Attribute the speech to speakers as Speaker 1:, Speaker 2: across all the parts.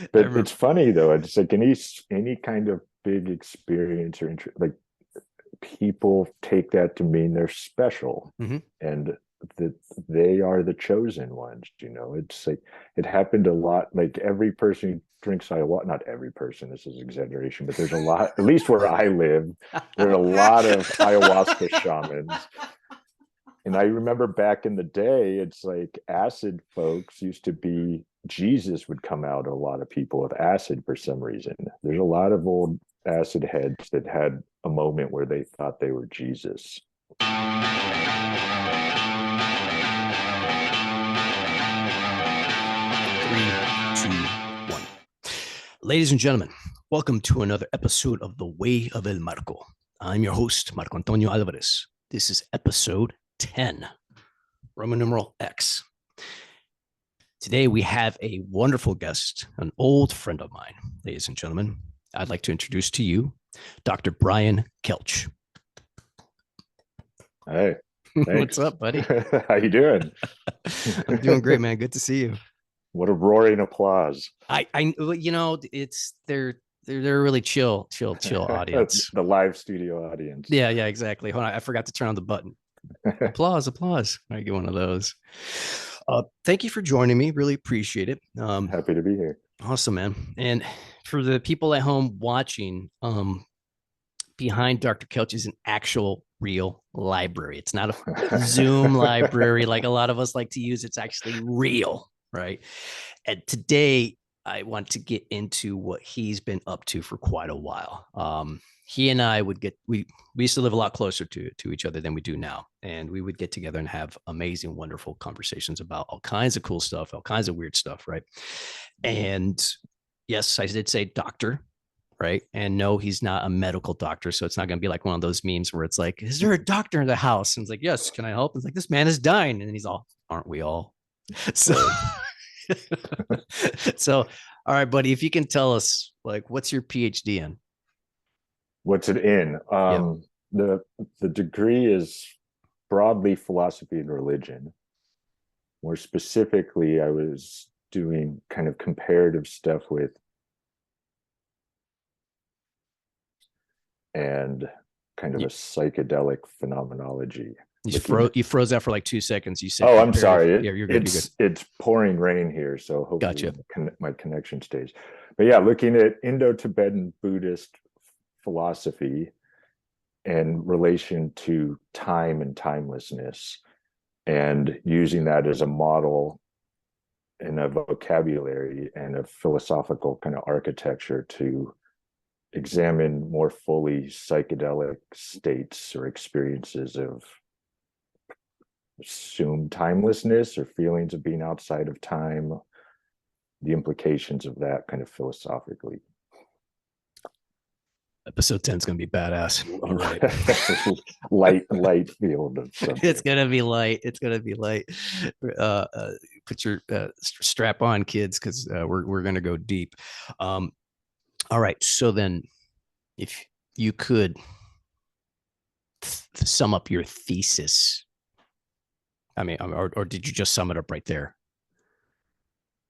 Speaker 1: I
Speaker 2: But
Speaker 1: remember.
Speaker 2: it's funny though. It's like any kind of big experience or like people take that to mean they're special
Speaker 1: Mhm.
Speaker 2: and that they are the chosen ones. It's like it happened a lot. Like every person who drinks ayahuasca, not every person, this is exaggeration, but there's a lot, at least where I live, there are a lot of ayahuasca shamans. And I remember back in the day, it's like acid folks used to be, Jesus would come out a lot of people with acid for some reason. There's a lot of old acid heads that had a moment where they thought they were Jesus.
Speaker 1: 3, 2, 1. Ladies and gentlemen, welcome to another episode of The Way of El Marco. I'm your host, Marco Antonio Alvarez. This is episode 10, Roman numeral X. Today we have a wonderful guest, an old friend of mine. Ladies and gentlemen, I'd like to introduce to you Dr. Brian Kelch.
Speaker 2: Hey,
Speaker 1: What's
Speaker 2: thanks.
Speaker 1: up, buddy?
Speaker 2: How you doing?
Speaker 1: I'm doing great, man. Good to see you.
Speaker 2: What a roaring applause.
Speaker 1: It's they're a really chill audience.
Speaker 2: The live studio audience.
Speaker 1: Yeah, exactly. Hold on, I forgot to turn on the button. Applause, applause. I get one of those. Thank you for joining me. Really appreciate it.
Speaker 2: Happy to be here.
Speaker 1: Awesome, man. And for the people at home watching, behind Dr. Kelch is an actual real library. It's not a Zoom library like a lot of us like to use. It's actually real, right? And today I want to get into what he's been up to for quite a while. He and I would we used to live a lot closer to each other than we do now, and we would get together and have amazing, wonderful conversations about all kinds of cool stuff, all kinds of weird stuff, right? And yes, I did say doctor, right? And no, he's not a medical doctor. So it's not going to be like one of those memes where it's like, is there a doctor in the house? And it's like, yes, can I help? And it's like, this man is dying. And he's all, aren't we all? So,
Speaker 2: Right.
Speaker 1: so, all right, buddy, if you can tell us, like, what's your PhD in?
Speaker 2: What's it in?
Speaker 1: Yep.
Speaker 2: The degree is broadly philosophy and religion. More specifically, I was doing kind of comparative stuff with and kind of
Speaker 1: You,
Speaker 2: a psychedelic phenomenology. Looking
Speaker 1: you
Speaker 2: at,
Speaker 1: froze out for like 2 seconds. You said
Speaker 2: oh, I'm
Speaker 1: comparative.
Speaker 2: sorry.
Speaker 1: Yeah, you're good. You're good.
Speaker 2: It's pouring rain here, so hopefully
Speaker 1: Gotcha.
Speaker 2: my connection stays. But yeah, looking at Indo-Tibetan Buddhist philosophy in relation to time and timelessness, and using that as a model and a vocabulary and a philosophical kind of architecture to examine more fully psychedelic states or experiences of assumed timelessness or feelings of being outside of time, the implications of that kind of philosophically.
Speaker 1: Episode 10 is going to be badass. All right.
Speaker 2: light field of
Speaker 1: It's
Speaker 2: subject.
Speaker 1: gonna be light. It's gonna be light. Put your strap on, kids, because we're gonna go deep. Um, all right. So then, if you could sum up your thesis, I mean, or did you just sum it up right there?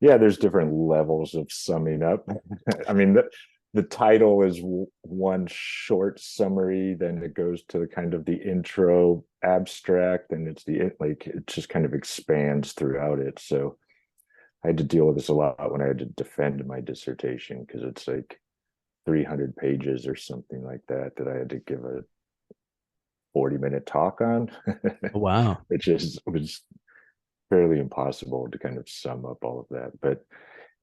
Speaker 2: Yeah, there's different levels of summing up. I mean, the title is one short summary, then it goes to the kind of the intro abstract, and it's the like it just kind of expands throughout it. So I had to deal with this a lot when I had to defend my dissertation because it's like 300 pages or something like that that I had to give a 40-minute talk on,
Speaker 1: Oh, wow.
Speaker 2: which was fairly impossible to kind of sum up all of that. But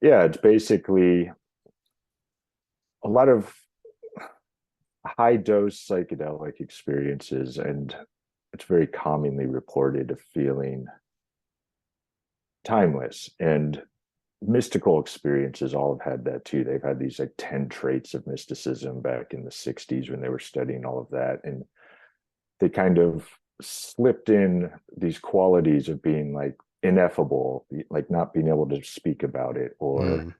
Speaker 2: yeah, it's basically a lot of high dose psychedelic experiences, and it's very commonly reported of feeling timeless. And mystical experiences all have had that too. They've had these like 10 traits of mysticism back in the 60s when they were studying all of that. And they kind of slipped in these qualities of being like ineffable, like not being able to speak about it, or
Speaker 1: Mm.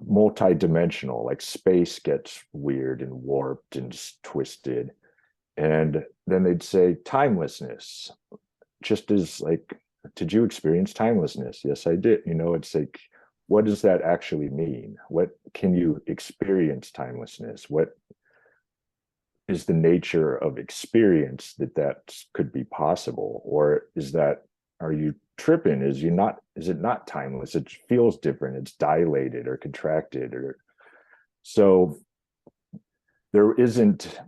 Speaker 2: multi-dimensional, like space gets weird and warped and twisted. And then they'd say timelessness, just as like, did you experience timelessness? Yes, I did. It's like, what does that actually mean? What can you experience timelessness? What is the nature of experience that could be possible? Or is that, are you tripping? Is it not timeless? It feels different. It's dilated or contracted, or so there isn't.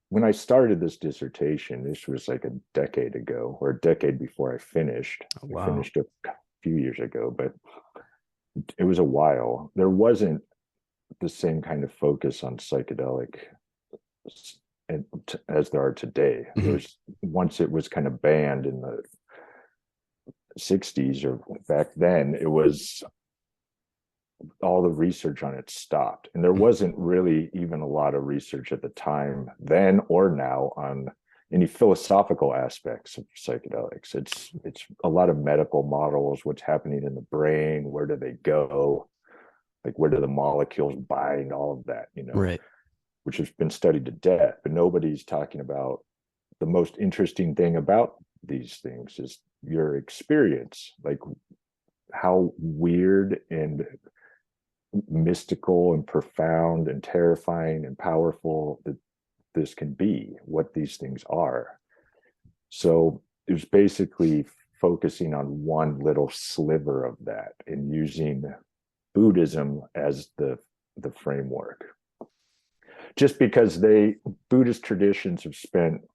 Speaker 2: When I started this dissertation, this was like a decade ago, or a decade before I finished.
Speaker 1: Oh,
Speaker 2: I
Speaker 1: wow.
Speaker 2: finished a few years ago, but it was a while. There wasn't the same kind of focus on psychedelic as there are today.
Speaker 1: Mhm.
Speaker 2: There's, once it was kind of banned in the 60s, or back then, it was, all the research on it stopped. And there wasn't really even a lot of research at the time, then or now, on any philosophical aspects of psychedelics. It's a lot of medical models, what's happening in the brain, where do they go, like where do the molecules bind, all of that,
Speaker 1: Right.
Speaker 2: which has been studied to death. But nobody's talking about the most interesting thing about these things is your experience, like how weird and mystical and profound and terrifying and powerful that this can be, what these things are. So it was basically focusing on one little sliver of that and using Buddhism as the framework. Just because Buddhist traditions have spent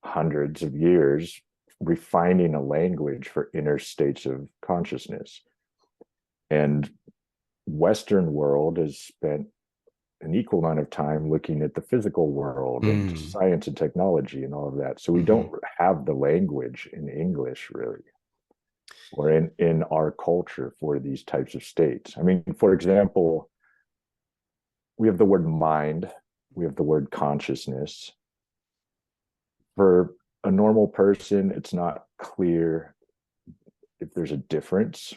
Speaker 2: hundreds of years refining a language for inner states of consciousness. And Western world has spent an equal amount of time looking at the physical world and
Speaker 1: Mm.
Speaker 2: science and technology and all of that. So we
Speaker 1: Hmm.
Speaker 2: don't have the language in English really, or in our culture for these types of states. I mean, for example, we have the word mind, we have the word consciousness. For a normal person, it's not clear if there's a difference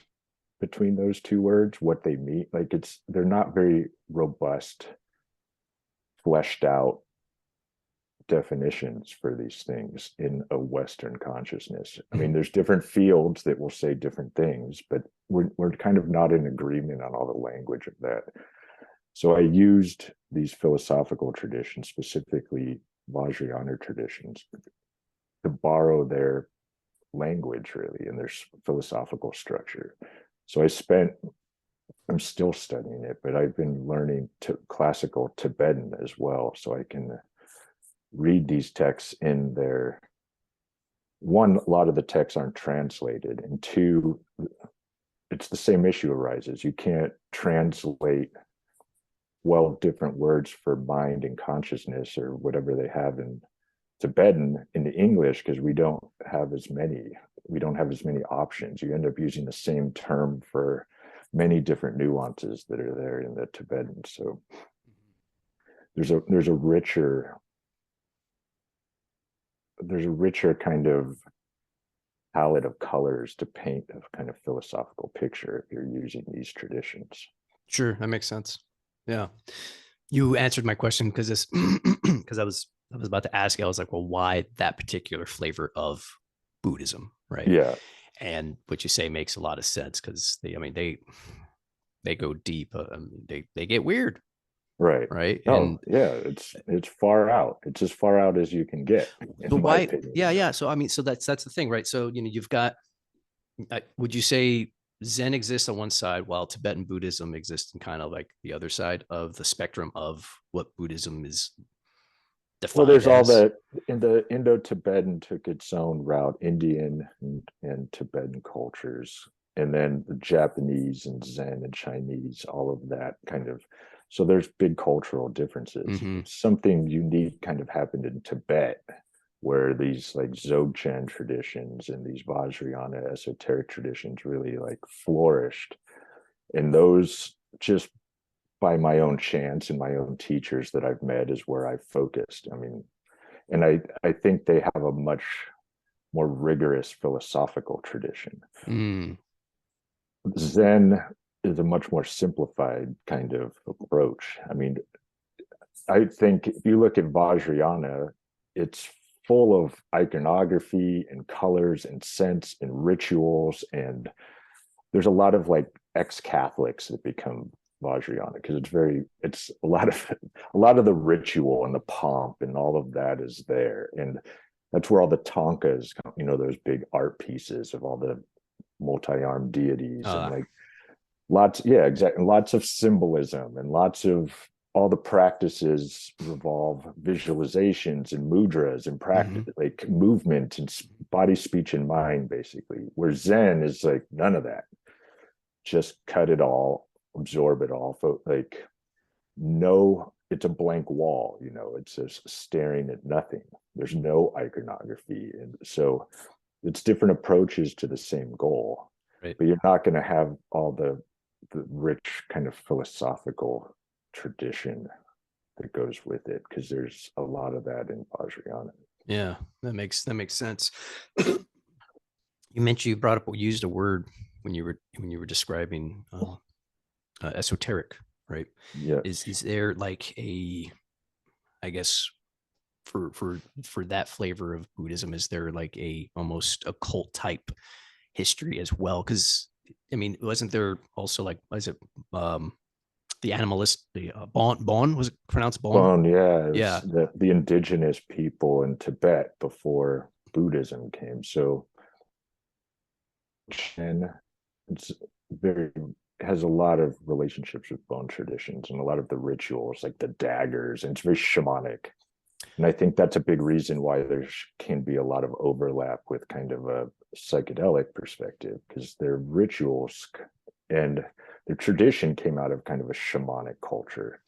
Speaker 2: between those two words, what they mean. Like they're not very robust, fleshed out definitions for these things in a Western consciousness. I mean, there's different fields that will say different things, but we're kind of not in agreement on all the language of that. So I used these philosophical traditions, specifically Vajrayana traditions, to borrow their language really and their philosophical structure. So I'm still studying it, but I've been learning classical Tibetan as well, so I can read these texts in their, one, a lot of the texts aren't translated, and two, it's the same issue arises. You can't translate 12 different words for mind and consciousness or whatever they have in Tibetan into English, because we don't have as many options. You end up using the same term for many different nuances that are there in the Tibetan. So there's a richer kind of palette of colors to paint a kind of philosophical picture if you're using these traditions.
Speaker 1: Sure, that makes sense. Yeah, you answered my question because this because I was about to ask you. I was like, well, why that particular flavor of Buddhism, right?
Speaker 2: Yeah,
Speaker 1: And what you say makes a lot of sense because I mean, they go deep. They get weird,
Speaker 2: right.
Speaker 1: right?
Speaker 2: Oh
Speaker 1: And
Speaker 2: yeah, it's far out. It's as far out as you can get,
Speaker 1: but
Speaker 2: in my
Speaker 1: why?
Speaker 2: opinion.
Speaker 1: Yeah, yeah. So I mean, so that's the thing, right? So you've got. Would you say Zen exists on one side while Tibetan Buddhism exists in kind of like the other side of the spectrum of what Buddhism is
Speaker 2: Well,
Speaker 1: defined
Speaker 2: there's all
Speaker 1: as?
Speaker 2: that in the Indo-Tibetan took its own route, Indian and Tibetan cultures, and then the Japanese and Zen and Chinese, all of that kind of. So there's big cultural differences.
Speaker 1: Mm-hmm.
Speaker 2: Something unique kind of happened in Tibet, where these like Dzogchen traditions and these Vajrayana esoteric traditions really like flourished. And those, just by my own chance and my own teachers that I've met, is where I've focused. I mean, and I think they have a much more rigorous philosophical tradition.
Speaker 1: Mm.
Speaker 2: Zen is a much more simplified kind of approach. I mean, I think if you look at Vajrayana, it's full of iconography and colors and scents and rituals, and there's a lot of like ex-Catholics that become Vajrayana, because it's a lot of the ritual and the pomp and all of that is there. And that's where all the tankas, those big art pieces of all the multi-armed deities and like lots, yeah, exactly, lots of symbolism and lots of all the practices revolve visualizations and mudras and practice, like movement and body, speech, and mind, basically. Where Zen is like none of that. Just cut it all, absorb it all. Like, no, it's a blank wall, it's just staring at nothing. There's no iconography. And so it's different approaches to the same goal,
Speaker 1: Right.
Speaker 2: but you're not going to have all the rich kind of philosophical tradition that goes with it, because there's a lot of that in Vajrayana.
Speaker 1: Yeah, that makes sense. You brought up, used a word when you were describing esoteric, right?
Speaker 2: Yes.
Speaker 1: Is there like a, I guess, for that flavor of Buddhism, is there like a almost occult type history as well? Because I mean, wasn't there also like, was it the animalist, the Bon, was it pronounced Bon?
Speaker 2: Bon, yeah, it was
Speaker 1: Yeah.
Speaker 2: the indigenous people in Tibet before Buddhism came. So, and it's very has a lot of relationships with Bon traditions and a lot of the rituals, like the daggers, and it's very shamanic. And I think that's a big reason why there can be a lot of overlap with kind of a psychedelic perspective, because their rituals and their tradition came out of kind of a shamanic culture.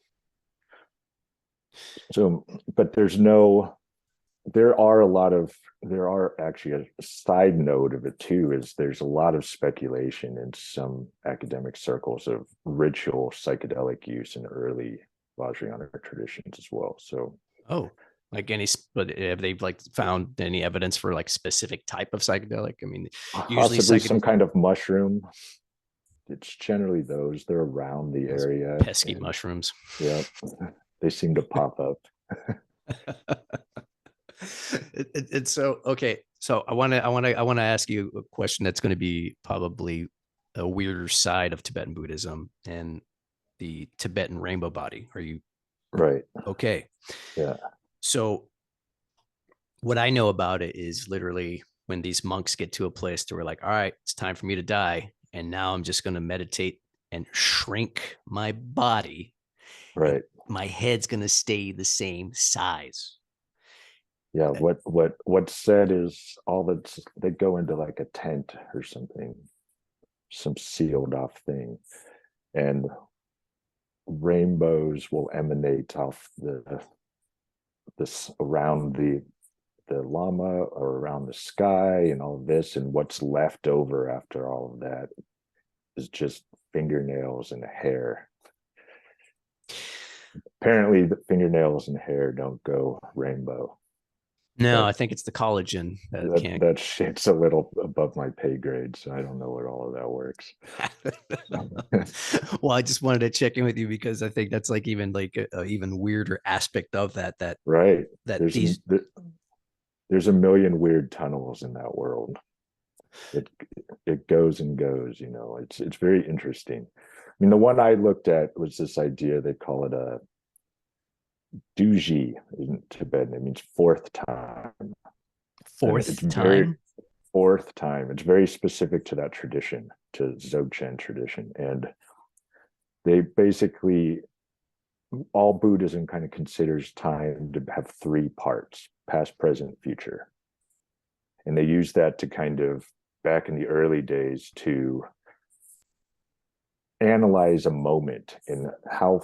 Speaker 2: So, but there are actually a side note of it too, is there's a lot of speculation in some academic circles of ritual psychedelic use in early Vajrayana traditions as well. So,
Speaker 1: Oh, like any, but have they like found any evidence for like specific type of psychedelic? I mean, usually
Speaker 2: possibly some kind of mushroom. It's generally those, they're around the
Speaker 1: those
Speaker 2: area.
Speaker 1: pesky
Speaker 2: And
Speaker 1: mushrooms.
Speaker 2: yeah, they seem to pop up.
Speaker 1: It's so okay. So I want to ask you a question that's going to be probably a weirder side of Tibetan Buddhism and the Tibetan rainbow body. Are you
Speaker 2: Right.
Speaker 1: okay?
Speaker 2: Yeah.
Speaker 1: So what I know about it is literally when these monks get to a place to where like, all right, it's time for me to die, and now I'm just going to meditate and shrink my body, and
Speaker 2: Right.
Speaker 1: my head's going to stay the same size.
Speaker 2: Yeah. What's said is all that they go into like a tent or something, some sealed off thing, and rainbows will emanate off this around the lama or around the sky and all this, and what's left over after all of that is just fingernails and hair. Apparently the fingernails and hair don't go rainbow.
Speaker 1: No,
Speaker 2: That
Speaker 1: I think it's the collagen that
Speaker 2: that
Speaker 1: can't.
Speaker 2: that shit's a little above my pay grade, so I don't know what all of that works.
Speaker 1: Well, I just wanted to check in with you because I think that's like even like a even weirder aspect of
Speaker 2: Right.
Speaker 1: that
Speaker 2: There's
Speaker 1: these.
Speaker 2: there's a million weird tunnels in that world. It it goes and goes, it's very interesting. I mean, the one I looked at was this idea, they call it a duji in Tibetan. It means fourth time. And it's
Speaker 1: Fourth
Speaker 2: very
Speaker 1: time.
Speaker 2: fourth time. It's very specific to that tradition, to Dzogchen tradition. And they basically, all Buddhism kind of considers time to have three parts: past, present, future. And they use that to kind of, back in the early days, to analyze a moment and how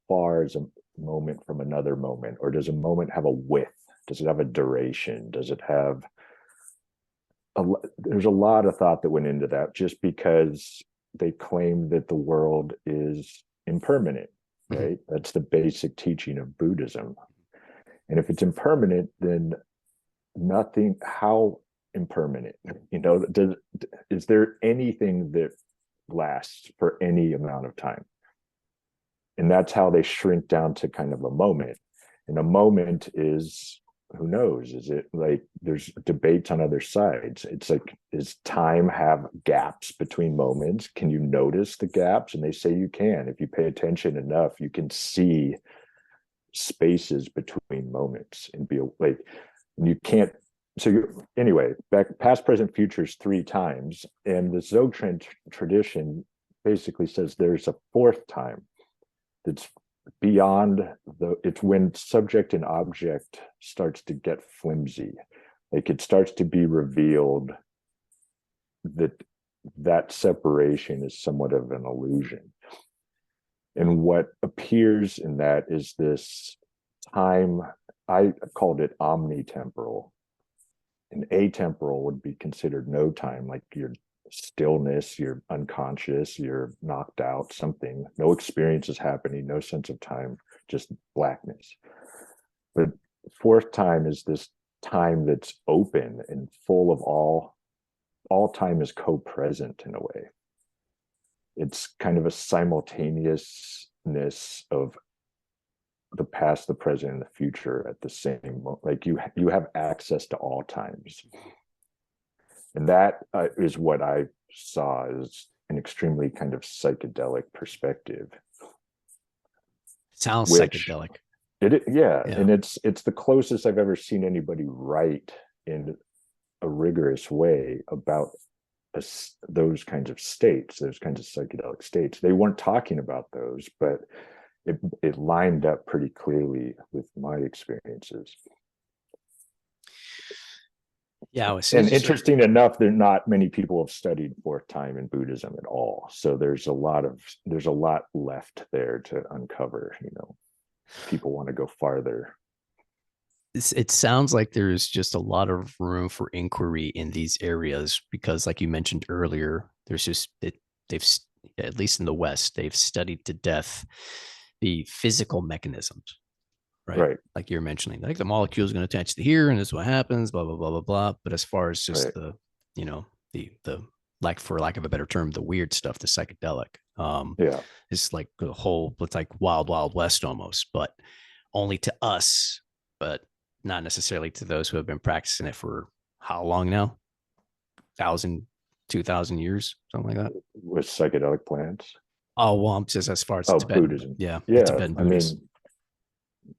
Speaker 2: far is a moment from another moment, or does a moment have a width, does it have a duration, does it have there's a lot of thought that went into that, just because they claim that the world is impermanent,
Speaker 1: Mhm.
Speaker 2: right? That's the basic teaching of Buddhism. And if it's impermanent, then nothing, how impermanent, is there anything that lasts for any amount of time? And that's how they shrink down to kind of a moment. And a moment is who knows? Is it like there's debates on other sides? It's like, does time have gaps between moments? Can you notice the gaps? And they say you can. If you pay attention enough, you can see spaces between moments and be like, and you can't. So you anyway, back past, present, futures three times. And the Dzogchen tradition basically says there's a fourth time that's beyond it's when subject and object starts to get flimsy, like it starts to be revealed that that separation is somewhat of an illusion. And what appears in that is this time, I called it omnitemporal. And atemporal would be considered no time, like your stillness, you're unconscious, you're knocked out, something, no experience is happening, no sense of time, just blackness. But fourth time is this time that's open and full of all time is co-present in a way. It's kind of a simultaneousness of the past, the present, and the future at the same moment. Like you have access to all times. And that is what I saw as an extremely kind of psychedelic perspective.
Speaker 1: Sounds psychedelic.
Speaker 2: Yeah. And it's the closest I've ever seen anybody write in a rigorous way about those kinds of states, those kinds of psychedelic states. They weren't talking about those, but it lined up pretty clearly with my experiences.
Speaker 1: Yeah,
Speaker 2: and interesting enough, there not many people have studied fourth time in Buddhism at all. So there's a lot left there to uncover. People want to go farther.
Speaker 1: It sounds like there's just a lot of room for inquiry in these areas because, like you mentioned earlier, there's just they've, at least in the West, they've studied to death the physical mechanisms. Right. Like you're mentioning, like the molecule is going to attach to here and this is what happens, blah, blah, blah, blah, blah. But as far as just the like, for lack of a better term, the weird stuff, the psychedelic, it's like the whole, it's like wild, wild west almost, but only to us, but not necessarily to those who have been practicing it for how long now? 1,000, 2,000 years, something like that.
Speaker 2: With psychedelic plants.
Speaker 1: Oh, well, I'm just as far as
Speaker 2: Tibetan Buddhism.
Speaker 1: Yeah.
Speaker 2: Tibetan Buddhism. I mean,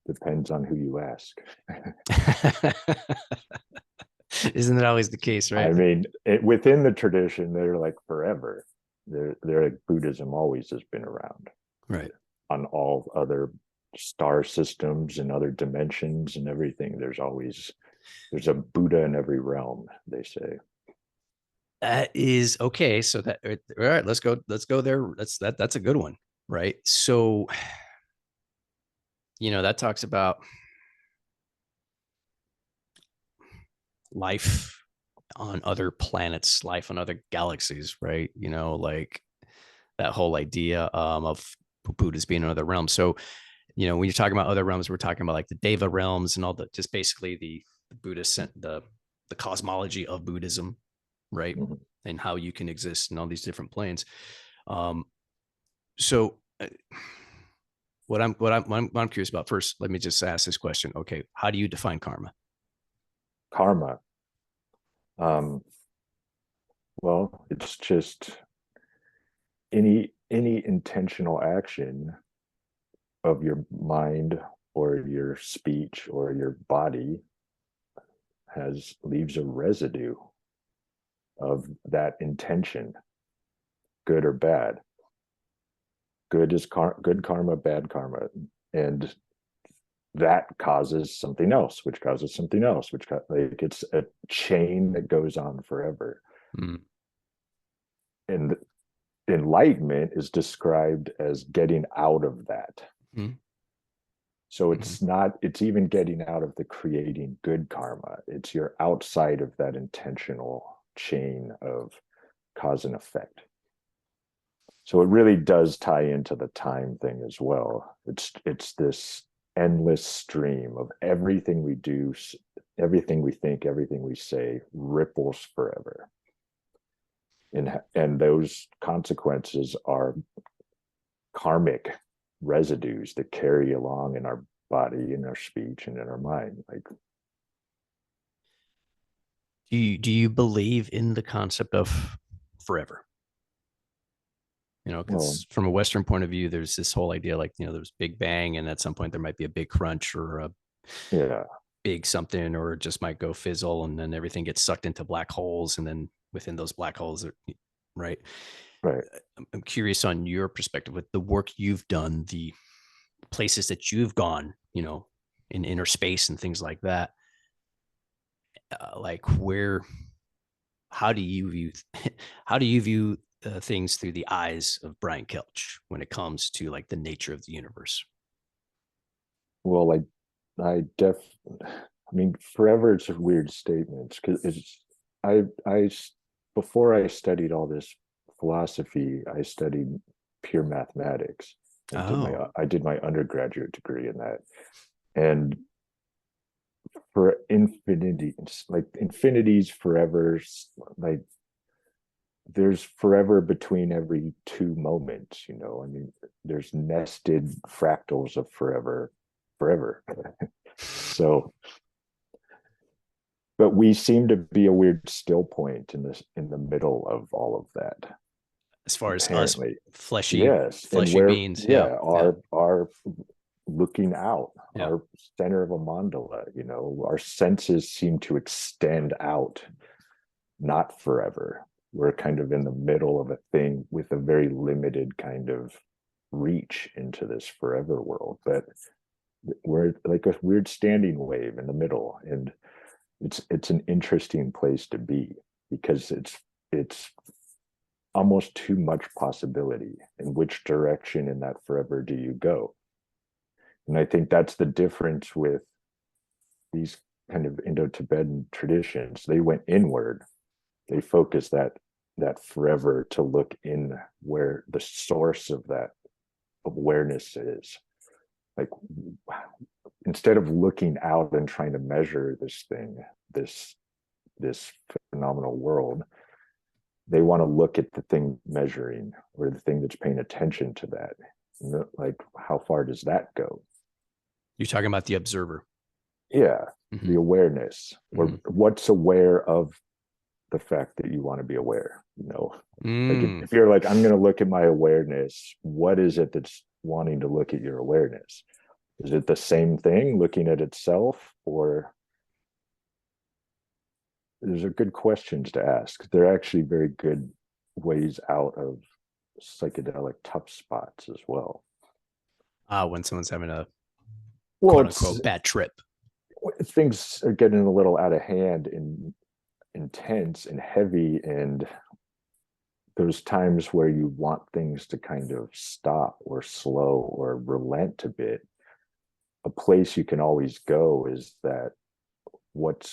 Speaker 2: depends on who you ask.
Speaker 1: Isn't it always the case, right?
Speaker 2: I mean, within the tradition, they're like forever. They're like Buddhism always has been around.
Speaker 1: Right.
Speaker 2: On all other star systems and other dimensions and everything, there's a Buddha in every realm, they say.
Speaker 1: That is okay. So that, all right, let's go there. That's a good one. Right. So, that talks about life on other planets, life on other galaxies, right? Like that whole idea of Buddhas being in other realms. So, when you're talking about other realms, we're talking about like the Deva realms and all the, just basically the Buddhist, the cosmology of Buddhism, right? Mm-hmm. And how you can exist in all these different planes. So what I'm curious about first, let me just ask this question. Okay. How do you define karma?
Speaker 2: Karma. Well, it's just any intentional action of your mind or your speech or your body leaves a residue of that intention, good or bad. Good is good karma, bad karma, and that causes something else, which causes something else, like it's a chain that goes on forever. Mm. And enlightenment is described as getting out of that. Mm. So it's not, it's even getting out of the creating good karma. It's you're outside of that intentional chain of cause and effect. So it really does tie into the time thing as well. It's this endless stream of everything we do, everything we think, everything we say ripples forever. And those consequences are karmic residues that carry along in our body, in our speech, and in our mind. Like
Speaker 1: Do you believe in the concept of forever?
Speaker 2: Well,
Speaker 1: Because from a Western point of view, there's this whole idea like, there's Big Bang, and at some point there might be a big crunch or a
Speaker 2: yeah,
Speaker 1: big something, or it just might go fizzle, and then everything gets sucked into black holes. And then within those black holes, right?
Speaker 2: right.
Speaker 1: I'm curious on your perspective with the work you've done, the places that you've gone, in inner space and things like that. Like how do you view, how do you view things through the eyes of Brian Kelch when it comes to like the nature of the universe?
Speaker 2: Well, I mean, forever it's a weird statement because I, before I studied all this philosophy, I studied pure mathematics and
Speaker 1: Oh,
Speaker 2: I did my undergraduate degree in that. And for infinity, like infinities, forever, like there's forever between every two moments, I mean, there's nested fractals of forever. So, but we seem to be a weird still point in the middle of all of that,
Speaker 1: as far as us
Speaker 2: apparently.
Speaker 1: fleshy
Speaker 2: Yes. And
Speaker 1: fleshy
Speaker 2: where,
Speaker 1: beings. Yeah,
Speaker 2: yeah,
Speaker 1: yeah,
Speaker 2: our looking out,
Speaker 1: yeah.
Speaker 2: our center of a mandala, our senses seem to extend out, not forever. We're kind of in the middle of a thing with a very limited kind of reach into this forever world, but we're like a weird standing wave in the middle. And it's an interesting place to be because it's almost too much possibility. In which direction in that forever do you go? And I think that's the difference with these kind of Indo-Tibetan traditions. They went inward. They focused that forever to look in where the source of that awareness is. Like, instead of looking out and trying to measure this thing, this phenomenal world, they want to look at the thing measuring or the thing that's paying attention to that. Like, how far does that go?
Speaker 1: You're talking about the observer.
Speaker 2: Yeah,
Speaker 1: Mm-hmm.
Speaker 2: the awareness, or
Speaker 1: Mm-hmm.
Speaker 2: what's aware of the fact that you want to be aware. Like
Speaker 1: Mm.
Speaker 2: if you're like, I'm going to look at my awareness, what is it that's wanting to look at your awareness? Is it the same thing looking at itself, or these are good questions to ask. They're actually very good ways out of psychedelic tough spots as well.
Speaker 1: When someone's having a
Speaker 2: Well,
Speaker 1: quote
Speaker 2: it's
Speaker 1: unquote bad trip.
Speaker 2: things are getting a little out of hand and intense and heavy, and there's times where you want things to kind of stop or slow or relent a bit. A place you can always go is that what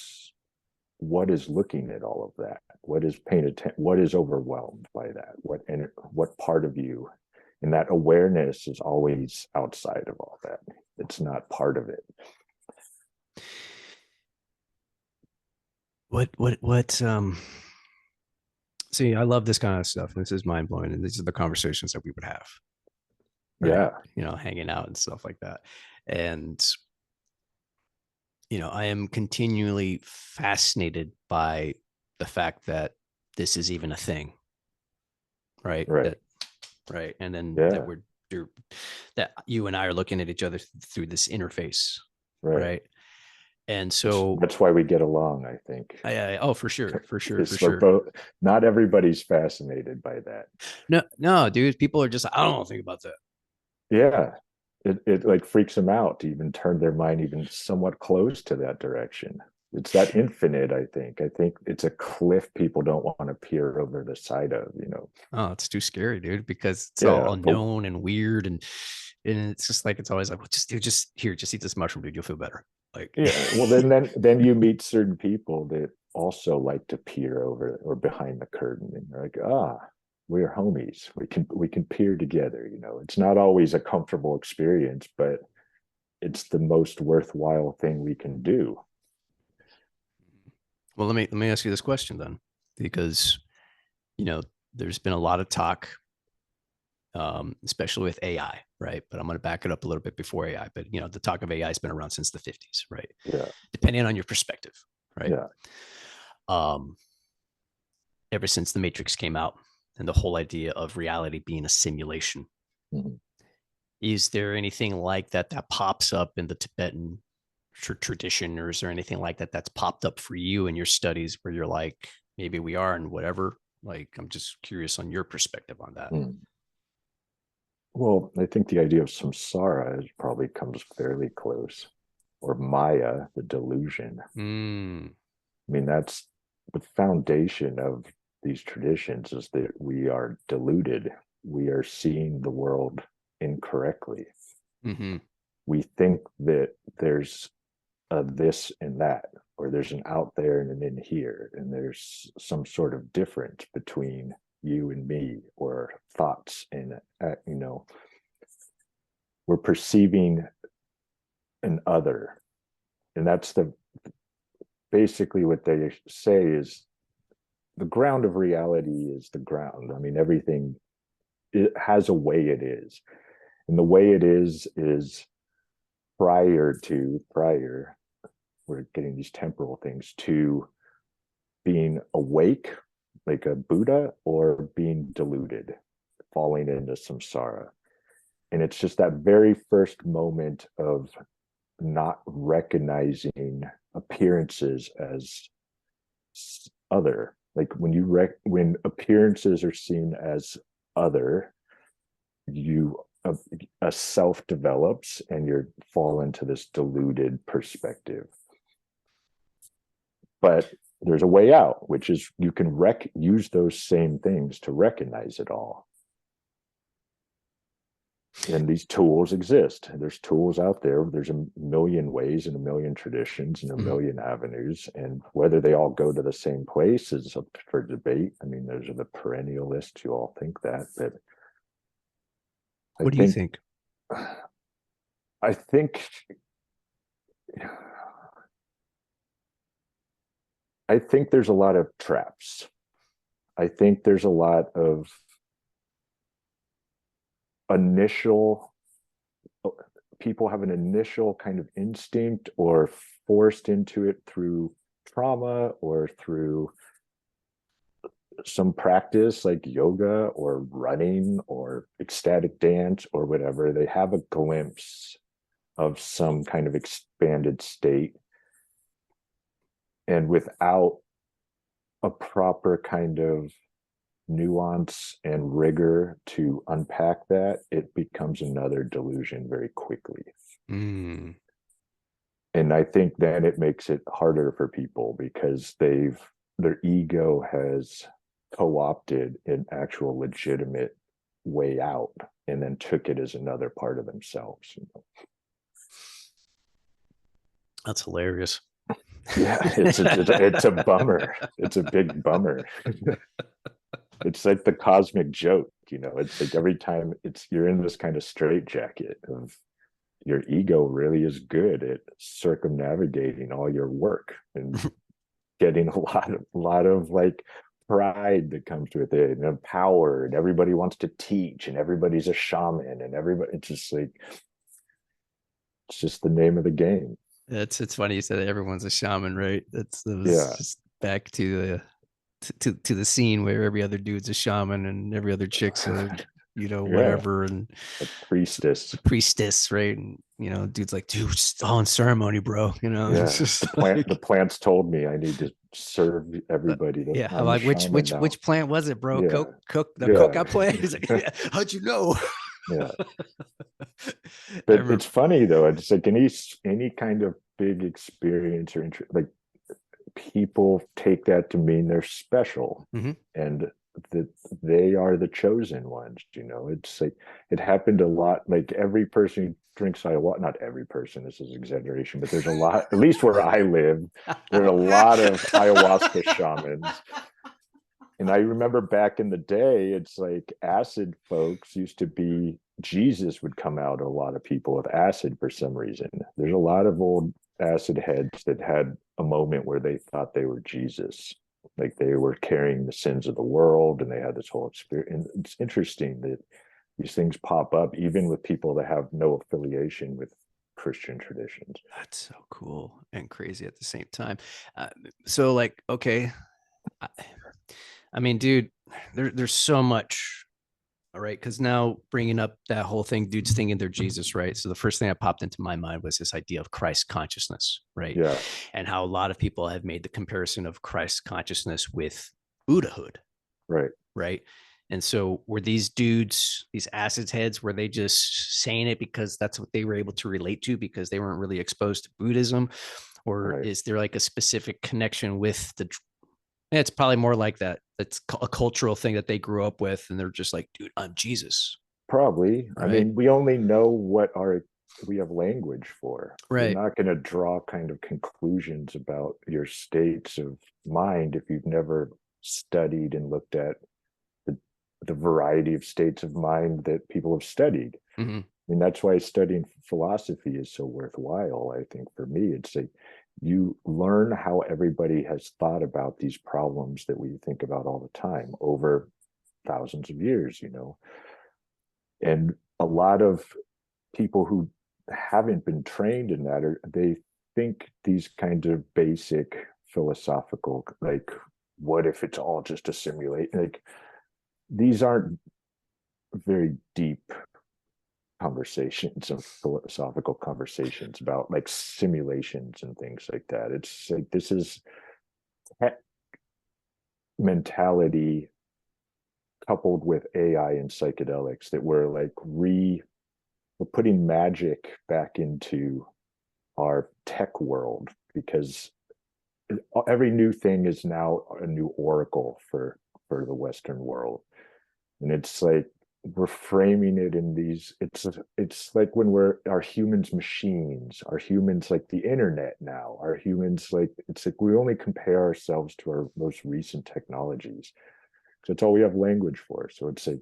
Speaker 2: is looking at all of that, what is paying attention, what is overwhelmed by that, what part of you, and that awareness is always outside of all that. It's not part of it.
Speaker 1: What see, I love this kind of stuff. This is mind blowing, and these are the conversations that we would have, right?
Speaker 2: Yeah,
Speaker 1: Hanging out and stuff like that. And I am continually fascinated by the fact that this is even a thing, right?
Speaker 2: right.
Speaker 1: That right, and then
Speaker 2: Yeah,
Speaker 1: that you and I are looking at each other through this interface,
Speaker 2: right.
Speaker 1: right? And
Speaker 2: that's,
Speaker 1: so,
Speaker 2: that's why we get along, I think.
Speaker 1: oh, for sure, for sure, for
Speaker 2: Because we're
Speaker 1: sure.
Speaker 2: both, not everybody's fascinated by that.
Speaker 1: No, no, dude, people are just, I don't think about that.
Speaker 2: Yeah, it like freaks them out to even turn their mind even somewhat close to that direction. It's that infinite. I think it's a cliff people don't want to peer over the side of.
Speaker 1: Oh, it's too scary, dude, because it's
Speaker 2: Yeah,
Speaker 1: all
Speaker 2: but
Speaker 1: unknown and weird, and it's just like it's always like, well, just here, just eat this mushroom, dude. You'll feel better. Like,
Speaker 2: yeah, well, then you meet certain people that also like to peer over or behind the curtain, and you're like, we're homies. We can peer together. It's not always a comfortable experience, but it's the most worthwhile thing we can do.
Speaker 1: well, let me ask you this question then, because you know there's been a lot of talk, especially with AI, right? But I'm going to back it up a little bit before AI. But the talk of AI has been around since the 50s, right?
Speaker 2: Yeah,
Speaker 1: Depending on your perspective, right?
Speaker 2: yeah,
Speaker 1: um, ever since the Matrix came out and the whole idea of reality being a simulation.
Speaker 2: Mhm.
Speaker 1: Is there anything like that that pops up in the Tibetan tradition, or is there anything like that that's popped up for you in your studies where you're like, maybe we are and whatever? Like, I'm just curious on your perspective on that.
Speaker 2: Mm. Well, I think the idea of samsara probably comes fairly close, or Maya, the delusion.
Speaker 1: Mm,
Speaker 2: I mean, that's the foundation of these traditions, is that we are deluded. We are seeing the world incorrectly.
Speaker 1: mm-hmm,
Speaker 2: We think that there's a this and that, or there's an out there and an in here, and there's some sort of difference between you and me, or thoughts and we're perceiving an other. And that's the basically what they say is the ground of reality is the ground. I mean, everything, it has a way it is. And the way it is prior, we're getting these temporal things, to being awake, like a Buddha, or being deluded, falling into samsara. And it's just that very first moment of not recognizing appearances as other. Like when appearances are seen as other, you a self develops and you fall into this deluded perspective. But there's a way out, which is you can use those same things to recognize it all. And these tools exist. There's tools out there. There's a million ways and a million traditions and a
Speaker 1: mm-hmm.
Speaker 2: million avenues. And whether they all go to the same place is up for debate. I mean, those are the perennialists who all think that. But I
Speaker 1: What do you
Speaker 2: think,
Speaker 1: think?
Speaker 2: I think, I think there's a lot of traps. I think there's a lot of initial people have an initial kind of instinct, or forced into it through trauma or through some practice like yoga or running or ecstatic dance or whatever. They have a glimpse of some kind of expanded state, and without a proper kind of nuance and rigor to unpack that, it becomes another delusion very quickly.
Speaker 1: Mm,
Speaker 2: And I think then it makes it harder for people because their ego has co-opted an actual legitimate way out and then took it as another part of themselves.
Speaker 1: that's hilarious.
Speaker 2: Yeah, it's a bummer. It's a big bummer. It's like the cosmic joke, it's like every time you're in this kind of straitjacket of your ego really is good at circumnavigating all your work and getting a lot of like pride that comes with it, and power, and everybody wants to teach, and everybody's a shaman, and everybody, it's just the name of the game.
Speaker 1: It's funny you said that everyone's a shaman, right? That was
Speaker 2: Yeah.
Speaker 1: just back to the to the scene where every other dude's a shaman and every other chick's a
Speaker 2: Yeah,
Speaker 1: whatever, and
Speaker 2: a priestess.
Speaker 1: the priestess, right? And dude's like, dude, it's all in ceremony, bro. It's
Speaker 2: Yeah,
Speaker 1: just like,
Speaker 2: the plants told me I need to serve
Speaker 1: uh,
Speaker 2: everybody, that
Speaker 1: yeah. I'm
Speaker 2: I'm a
Speaker 1: like, which
Speaker 2: shaman
Speaker 1: which
Speaker 2: now.
Speaker 1: which plant was it, bro?
Speaker 2: Yeah,
Speaker 1: The
Speaker 2: yeah.
Speaker 1: coca plant. He's like, yeah, how'd you know?
Speaker 2: Yeah.
Speaker 1: I
Speaker 2: But
Speaker 1: remember.
Speaker 2: it's funny though, it's like any kind of big experience or like people take that to mean they're special,
Speaker 1: Mhm.
Speaker 2: and that they are the chosen ones. It's like it happened a lot. Like every person who drinks ayahuasca, not every person, this is exaggeration, but there's a lot, at least where I live, there are a lot of ayahuasca shamans. And I remember back in the day, it's like acid folks used to be, Jesus would come out a lot of people with acid for some reason. There's a lot of old acid heads that had a moment where they thought they were Jesus, like they were carrying the sins of the world, and they had this whole experience. And it's interesting that these things pop up even with people that have no affiliation with Christian traditions.
Speaker 1: That's so cool and crazy at the same time. Uh, so like, okay, I, I mean, dude, there's so much. All right, because now bringing up that whole thing, dudes thinking they're Jesus, right? So the first thing that popped into my mind was this idea of Christ consciousness, right?
Speaker 2: Yeah,
Speaker 1: And how a lot of people have made the comparison of Christ consciousness with Buddhahood,
Speaker 2: right.
Speaker 1: right? And so were these dudes, these acids heads, were they just saying it because that's what they were able to relate to because they weren't really exposed to Buddhism? Or
Speaker 2: Right.
Speaker 1: is there like a specific connection with the, it's probably more like that. It's a cultural thing that they grew up with. And they're just like, dude, I'm Jesus.
Speaker 2: Probably. I
Speaker 1: Right.
Speaker 2: mean, we only know what our we have language for. You're
Speaker 1: Right.
Speaker 2: not going to draw kind of conclusions about your states of mind if you've never studied and looked at the, the variety of states of mind that people have studied.
Speaker 1: Mm-hmm.
Speaker 2: I mean, that's why studying philosophy is so worthwhile. I think for me, it's like you learn how everybody has thought about these problems that we think about all the time over thousands of years, you know. And a lot of people who haven't been trained in that, or they think these kinds of basic philosophical, like, what if it's all just a simulation? Like, these aren't very deep conversations of philosophical conversations about like simulations and things like that. It's like this is mentality coupled with AI and psychedelics that we're putting magic back into our tech world because every new thing is now a new oracle for the Western world. And it's like we're framing it in these, it's like when we're our humans machines, our humans like the internet now, our humans like it's like we only compare ourselves to our most recent technologies. So that's all we have language for. So it's like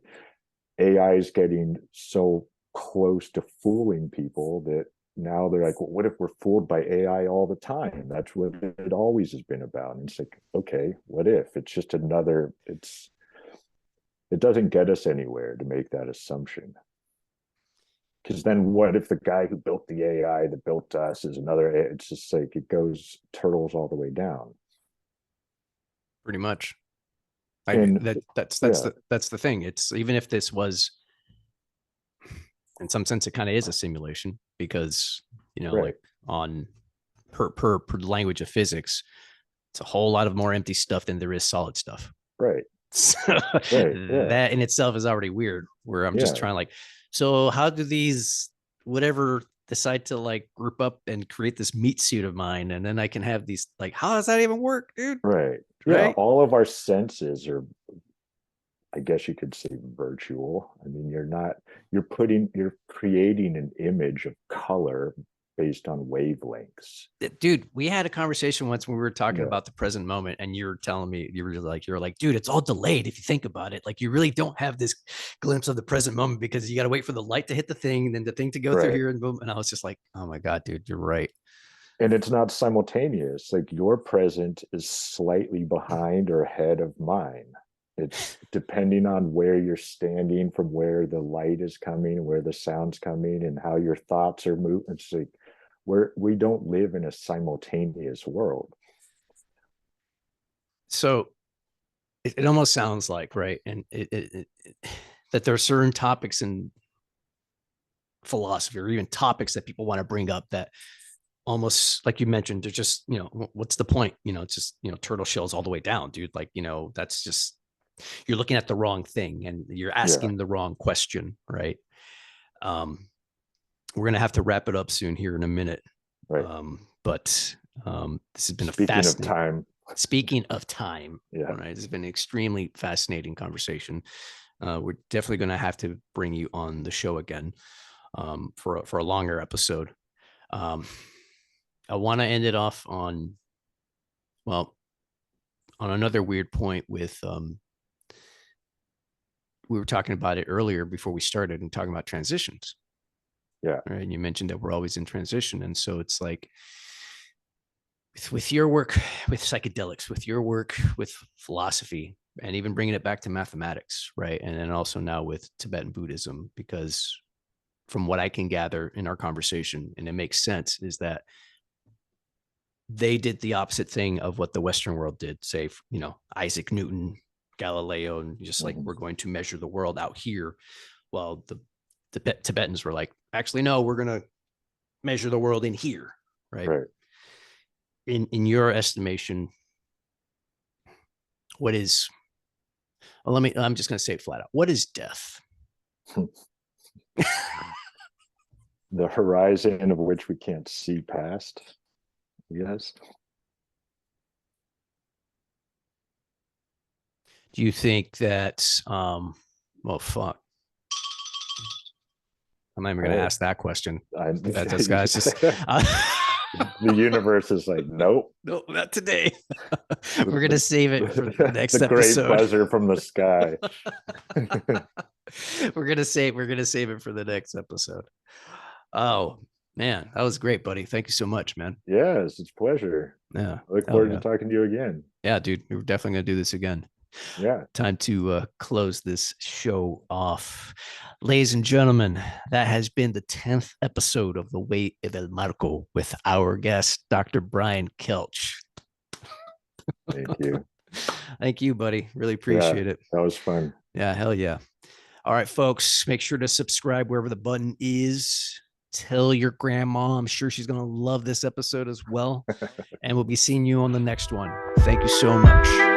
Speaker 2: AI is getting so close to fooling people that now they're like, well, what if we're fooled by AI all the time? That's what it always has been about. And it's like, okay, what if? It's just another, it doesn't get us anywhere to make that assumption. Because then what if the guy who built the AI that built us is another, it's just like it goes turtles all the way down.
Speaker 1: Pretty much. I
Speaker 2: And
Speaker 1: that
Speaker 2: yeah,
Speaker 1: that's the thing. It's even if this was in some sense it kind of is a simulation because
Speaker 2: right,
Speaker 1: like on per language of physics, it's a whole lot of more empty stuff than there is solid stuff.
Speaker 2: right,
Speaker 1: So
Speaker 2: right, yeah,
Speaker 1: that in itself is already weird. Where I'm just
Speaker 2: yeah.
Speaker 1: trying like, so how do these whatever decide to like group up and create this meat suit of mine, and then I can have these like, how does that even work, dude?
Speaker 2: Right. Yeah.
Speaker 1: Right?
Speaker 2: All of our senses are, I guess you could say, virtual. I mean, you're creating an image of color based on wavelengths.
Speaker 1: Dude, we had a conversation once when we were talking
Speaker 2: Yeah.
Speaker 1: about the present moment, and you were telling me you're like, dude, it's all delayed if you think about it. Like you really don't have this glimpse of the present moment because you got to wait for the light to hit the thing, and then the thing to go through
Speaker 2: Right.
Speaker 1: here, and boom. And I was just like, oh my god, dude, you're right.
Speaker 2: And it's not simultaneous. Like your present is slightly behind or ahead of mine. It's depending on where you're standing, from where the light is coming, where the sound's coming, and how your thoughts are moving. It's like we don't live in a simultaneous world.
Speaker 1: So it almost sounds like right, and that there are certain topics in philosophy or even topics that people want to bring up that almost like you mentioned, they're just what's the point? It's just turtle shells all the way down, dude. Like that's just you're looking at the wrong thing and you're
Speaker 2: Yeah.
Speaker 1: asking the wrong question, right? Um, we're gonna have to wrap it up soon here in a minute,
Speaker 2: Right.
Speaker 1: but this has been a
Speaker 2: Speaking of
Speaker 1: fascinating.
Speaker 2: time,
Speaker 1: Speaking of time,
Speaker 2: yeah,
Speaker 1: all right, this has been an extremely fascinating conversation. We're definitely going to have to bring you on the show again for a longer episode. Um, I want to end it off on well on another weird point with we were talking about it earlier before we started and talking about transitions,
Speaker 2: yeah,
Speaker 1: right? And you mentioned that we're always in transition, and so it's like with your work with psychedelics, with your work with philosophy, and even bringing it back to mathematics, right? And then also now with Tibetan Buddhism, because from what I can gather in our conversation, and it makes sense, is that they did the opposite thing of what the Western world did, say, Isaac Newton, Galileo, and just like, we're going to measure the world out here. Well, the Tibetans were like, actually, no, we're going to measure the world in here. Right. In your estimation, what is, well, I'm just going to say it flat out. What is death?
Speaker 2: The horizon of which we can't see past. Yes.
Speaker 1: Do you think that, well, fuck. I'm not even going to ask that question. That's guys. Just,
Speaker 2: the universe is like, nope.
Speaker 1: Nope, not today. We're going to save it for the next
Speaker 2: the
Speaker 1: episode.
Speaker 2: Great buzzer from the sky.
Speaker 1: We're going to save it for the next episode. Oh, man, that was great, buddy. Thank you so much, man.
Speaker 2: Yes, it's a pleasure.
Speaker 1: Yeah.
Speaker 2: I look forward to talking to you again.
Speaker 1: Yeah, dude, we're definitely going to do this again.
Speaker 2: Yeah.
Speaker 1: Time to close this show off. Ladies and gentlemen, that has been the 10th episode of The Way of El Marco with our guest, Dr. Brian Kelch.
Speaker 2: Thank you.
Speaker 1: Thank you, buddy. Really appreciate it.
Speaker 2: That was fun.
Speaker 1: Yeah, hell yeah. All right, folks, make sure to subscribe wherever the button is. Tell your grandma. I'm sure she's going to love this episode as well. And we'll be seeing you on the next one. Thank you so much.